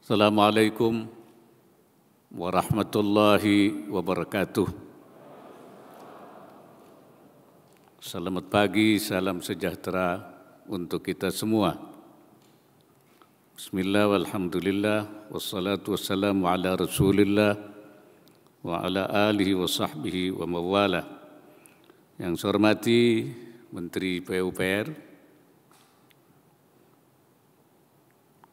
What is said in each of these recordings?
Assalamualaikum warahmatullahi wabarakatuh. Selamat pagi, salam sejahtera untuk kita semua. Bismillah walhamdulillah wassalatu wassalamu ala rasulillah wa ala alihi wa sahbihi wa mawala. Yang saya hormati Menteri PUPR,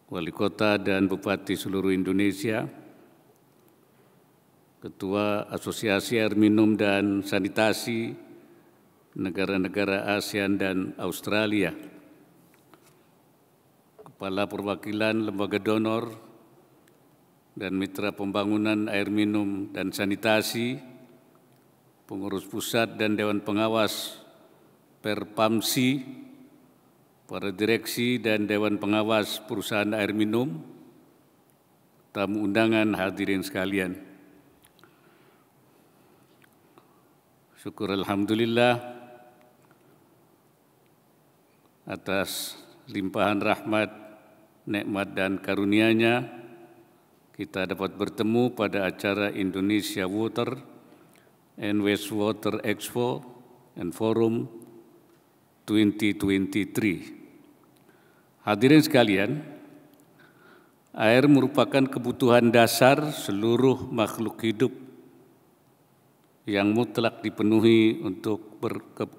Wali Kota dan Bupati seluruh Indonesia, Ketua Asosiasi Air Minum dan Sanitasi negara-negara ASEAN dan Australia, Kepala Perwakilan Lembaga Donor dan Mitra Pembangunan Air Minum dan Sanitasi, Pengurus Pusat dan Dewan Pengawas Perpamsi, para direksi dan Dewan Pengawas Perusahaan Air Minum, tamu undangan, hadirin sekalian. Syukur alhamdulillah atas limpahan rahmat, nikmat dan karunia-Nya kita dapat bertemu pada acara Indonesia Water and Wastewater Expo and Forum 2023. Hadirin sekalian, air merupakan kebutuhan dasar seluruh makhluk hidup yang mutlak dipenuhi untuk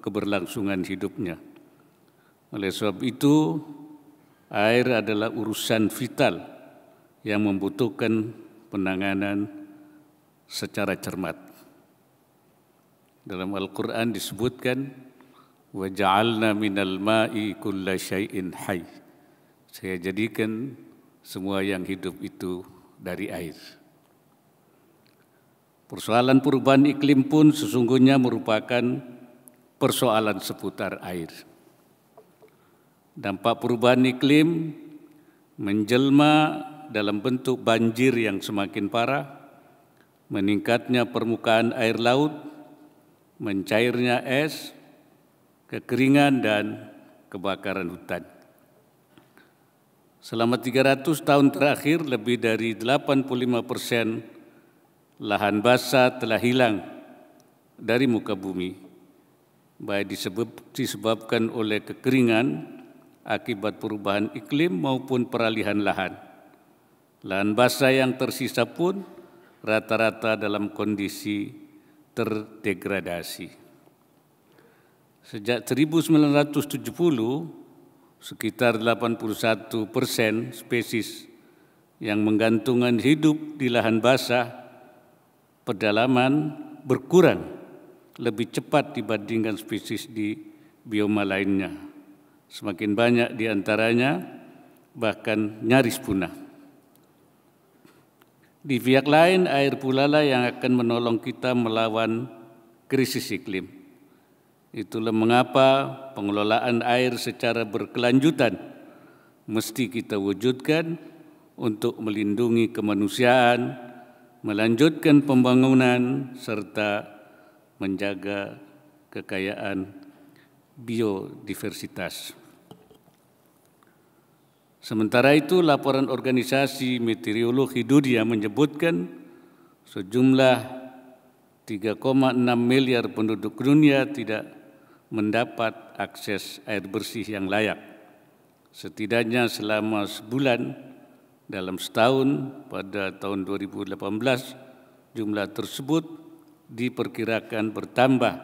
keberlangsungan hidupnya. Oleh sebab itu, air adalah urusan vital yang membutuhkan penanganan secara cermat. Dalam Al-Quran disebutkan, وَجَعَلْنَا مِنَ الْمَاءِ كُلَّ شَيْءٍ حَيٍّ. Saya jadikan semua yang hidup itu dari air. Persoalan perubahan iklim pun sesungguhnya merupakan persoalan seputar air. Dampak perubahan iklim menjelma dalam bentuk banjir yang semakin parah, meningkatnya permukaan air laut, mencairnya es, kekeringan dan kebakaran hutan. Selama 300 tahun terakhir, lebih dari 85% lahan basah telah hilang dari muka bumi, baik disebabkan oleh kekeringan akibat perubahan iklim maupun peralihan lahan. Lahan basah yang tersisa pun rata-rata dalam kondisi terdegradasi. Sejak 1970, sekitar 81% spesies yang menggantungkan hidup di lahan basah pedalaman berkurang lebih cepat dibandingkan spesies di bioma lainnya. Semakin banyak di antaranya bahkan nyaris punah. Di pihak lain, air pula lah yang akan menolong kita melawan krisis iklim. Itulah mengapa pengelolaan air secara berkelanjutan mesti kita wujudkan untuk melindungi kemanusiaan, melanjutkan pembangunan, serta menjaga kekayaan biodiversitas. Sementara itu, laporan Organisasi Meteorologi Dunia menyebutkan sejumlah 3,6 miliar penduduk dunia tidak mendapat akses air bersih yang layak. Setidaknya selama sebulan dalam setahun pada tahun 2018, jumlah tersebut diperkirakan bertambah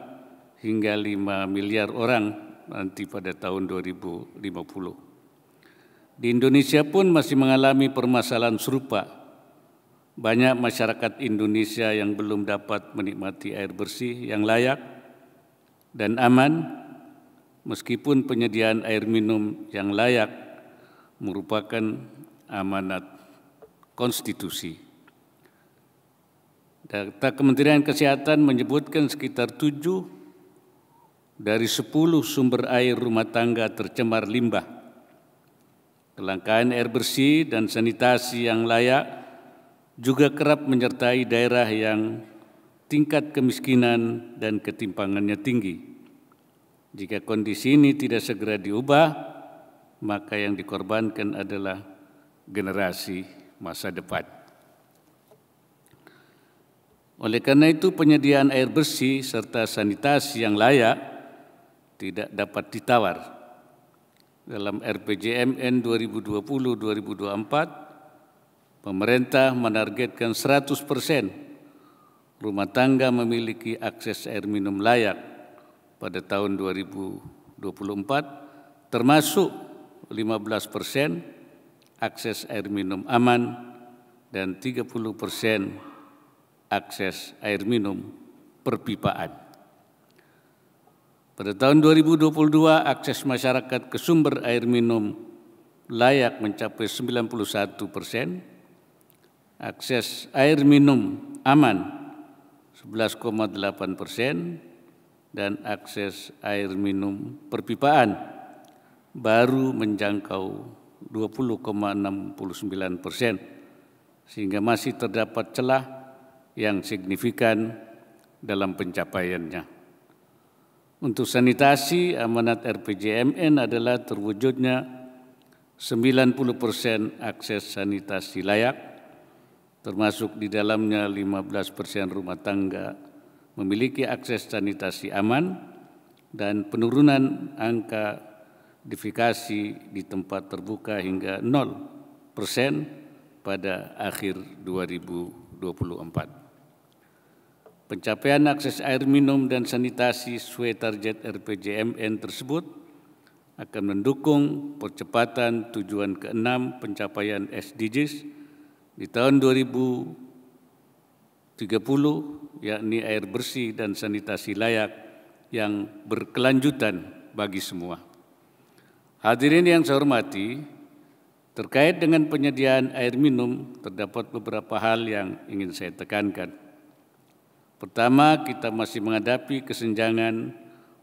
hingga 5 miliar orang nanti pada tahun 2050. Di Indonesia pun masih mengalami permasalahan serupa. Banyak masyarakat Indonesia yang belum dapat menikmati air bersih yang layak dan aman, meskipun penyediaan air minum yang layak merupakan amanat konstitusi. Data Kementerian Kesehatan menyebutkan sekitar 7 dari 10 sumber air rumah tangga tercemar limbah. Kelangkaan air bersih dan sanitasi yang layak juga kerap menyertai daerah yang tingkat kemiskinan dan ketimpangannya tinggi. Jika kondisi ini tidak segera diubah, maka yang dikorbankan adalah generasi masa depan. Oleh karena itu, penyediaan air bersih serta sanitasi yang layak tidak dapat ditawar. Dalam RPJMN 2020-2024, pemerintah menargetkan 100% rumah tangga memiliki akses air minum layak pada tahun 2024, termasuk 15% akses air minum aman dan 30% akses air minum perpipaan. Pada tahun 2022, akses masyarakat ke sumber air minum layak mencapai 91%, akses air minum aman 11,8%, dan akses air minum perpipaan baru menjangkau 20,69%, sehingga masih terdapat celah yang signifikan dalam pencapaiannya. Untuk sanitasi, amanat RPJMN adalah terwujudnya 90% akses sanitasi layak, termasuk di dalamnya 15% rumah tangga memiliki akses sanitasi aman dan penurunan angka defekasi di tempat terbuka hingga 0% pada akhir 2024. Pencapaian akses air minum dan sanitasi sesuai target RPJMN tersebut akan mendukung percepatan tujuan ke-6 pencapaian SDGs di tahun 2030, yakni air bersih dan sanitasi layak yang berkelanjutan bagi semua. Hadirin yang saya hormati, terkait dengan penyediaan air minum, terdapat beberapa hal yang ingin saya tekankan. Pertama, kita masih menghadapi kesenjangan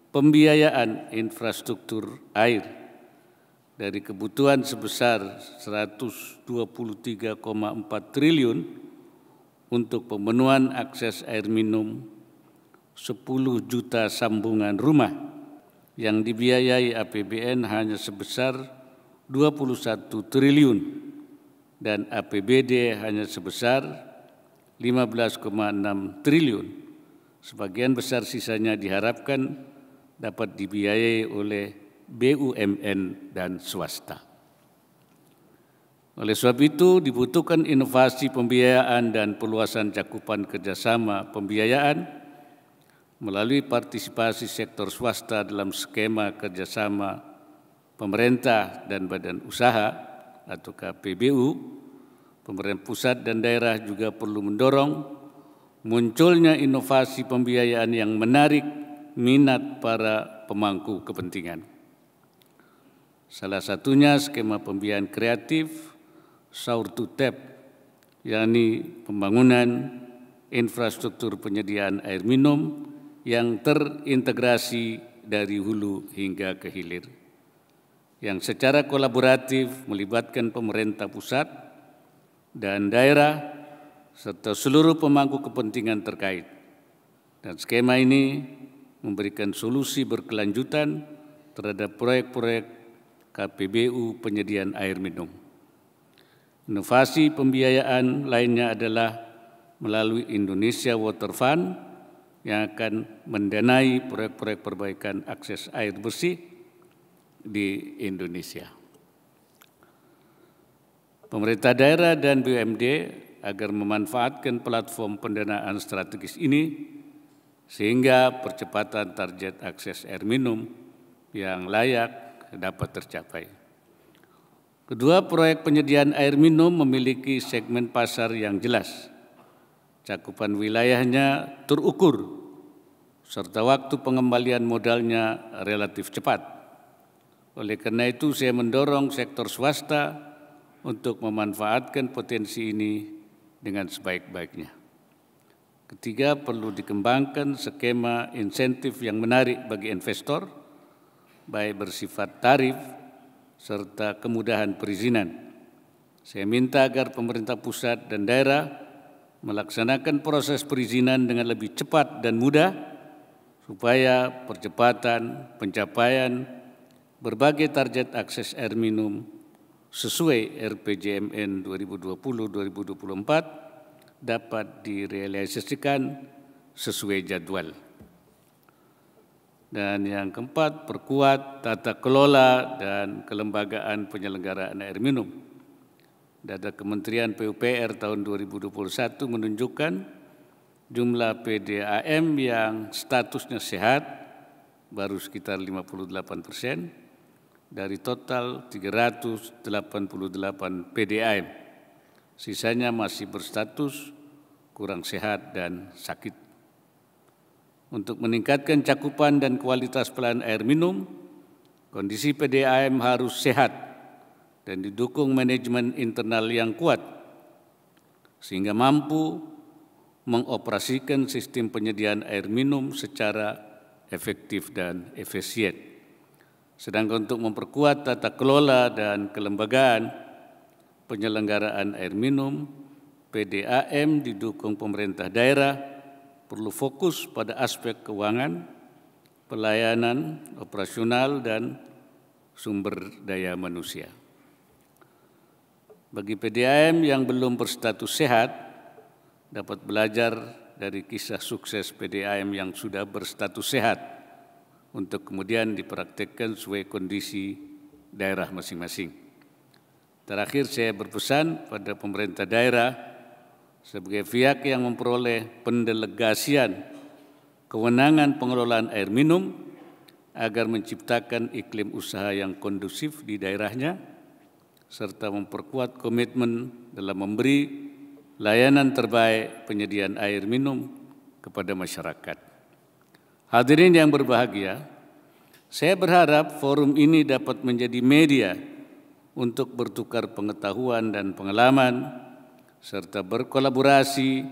pembiayaan infrastruktur air dari kebutuhan sebesar 123,4 triliun untuk pemenuhan akses air minum 10 juta sambungan rumah yang dibiayai APBN hanya sebesar 21 triliun dan APBD hanya sebesar 15,6 triliun. Sebagian besar sisanya diharapkan dapat dibiayai oleh BUMN dan swasta. Oleh sebab itu, dibutuhkan inovasi pembiayaan dan perluasan cakupan kerjasama pembiayaan melalui partisipasi sektor swasta dalam skema kerjasama pemerintah dan badan usaha atau KPBU. Pemerintah pusat dan daerah juga perlu mendorong munculnya inovasi pembiayaan yang menarik minat para pemangku kepentingan. Salah satunya skema pembiayaan kreatif Sour to Tap, yakni pembangunan infrastruktur penyediaan air minum yang terintegrasi dari hulu hingga ke hilir, yang secara kolaboratif melibatkan pemerintah pusat dan daerah serta seluruh pemangku kepentingan terkait. Dan skema ini memberikan solusi berkelanjutan terhadap proyek-proyek KPBU penyediaan air minum. Inovasi pembiayaan lainnya adalah melalui Indonesia Water Fund yang akan mendanai proyek-proyek perbaikan akses air bersih di Indonesia. Pemerintah daerah dan BUMD agar memanfaatkan platform pendanaan strategis ini sehingga percepatan target akses air minum yang layak dapat tercapai. Kedua, proyek penyediaan air minum memiliki segmen pasar yang jelas, cakupan wilayahnya terukur, serta waktu pengembalian modalnya relatif cepat. Oleh karena itu, saya mendorong sektor swasta untuk memanfaatkan potensi ini dengan sebaik-baiknya. Ketiga, perlu dikembangkan skema insentif yang menarik bagi investor, baik bersifat tarif serta kemudahan perizinan. Saya minta agar pemerintah pusat dan daerah melaksanakan proses perizinan dengan lebih cepat dan mudah, supaya percepatan pencapaian berbagai target akses air minum sesuai RPJMN 2020-2024 dapat direalisasikan sesuai jadwal. Dan yang keempat, perkuat tata kelola dan kelembagaan penyelenggaraan air minum. Data Kementerian PUPR tahun 2021 menunjukkan jumlah PDAM yang statusnya sehat baru sekitar 58% dari total 388 PDAM. Sisanya masih berstatus kurang sehat dan sakit. Untuk meningkatkan cakupan dan kualitas pelayanan air minum, kondisi PDAM harus sehat dan didukung manajemen internal yang kuat, sehingga mampu mengoperasikan sistem penyediaan air minum secara efektif dan efisien. Sedangkan untuk memperkuat tata kelola dan kelembagaan penyelenggaraan air minum, PDAM didukung pemerintah daerah perlu fokus pada aspek keuangan, pelayanan, operasional, dan sumber daya manusia. Bagi PDAM yang belum berstatus sehat, dapat belajar dari kisah sukses PDAM yang sudah berstatus sehat untuk kemudian dipraktikkan sesuai kondisi daerah masing-masing. Terakhir, saya berpesan pada pemerintah daerah sebagai pihak yang memperoleh pendelegasian kewenangan pengelolaan air minum agar menciptakan iklim usaha yang kondusif di daerahnya, serta memperkuat komitmen dalam memberi layanan terbaik penyediaan air minum kepada masyarakat. Hadirin yang berbahagia, saya berharap forum ini dapat menjadi media untuk bertukar pengetahuan dan pengalaman, serta berkolaborasi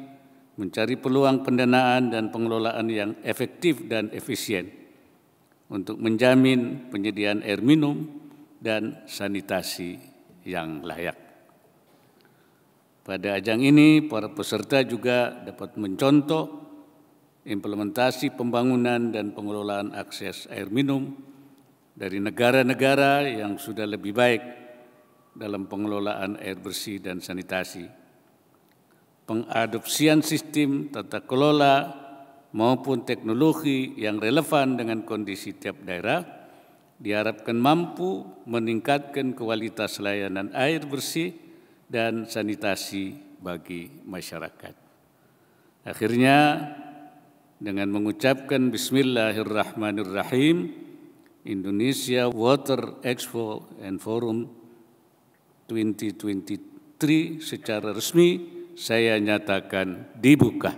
mencari peluang pendanaan dan pengelolaan yang efektif dan efisien untuk menjamin penyediaan air minum dan sanitasi yang layak. Pada ajang ini, para peserta juga dapat mencontoh implementasi pembangunan dan pengelolaan akses air minum dari negara-negara yang sudah lebih baik dalam pengelolaan air bersih dan sanitasi. Pengadopsian sistem tata kelola maupun teknologi yang relevan dengan kondisi tiap daerah diharapkan mampu meningkatkan kualitas layanan air bersih dan sanitasi bagi masyarakat. Akhirnya, dengan mengucapkan Bismillahirrahmanirrahim, Indonesia Water Expo and Forum 2023 secara resmi saya nyatakan dibuka.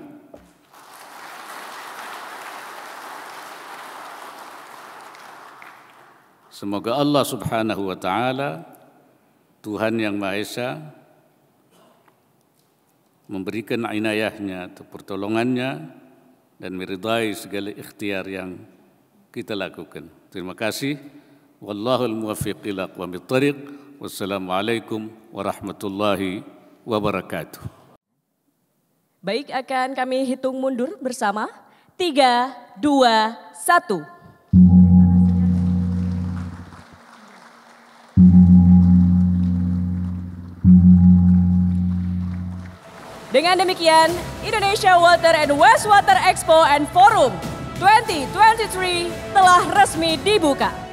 Semoga Allah Subhanahu wa Ta'ala, Tuhan yang Maha Esa, memberikan inayahnya atau pertolongannya dan meridai segala ikhtiar yang kita lakukan. Terima kasih. Wallahul muwaffiq ila aqwamit thariq. Wassalamualaikum warahmatullahi wabarakatuh. Baik, akan kami hitung mundur bersama. 3, 2, 1. Dengan demikian, Indonesia Water and Wastewater Expo and Forum 2023 telah resmi dibuka.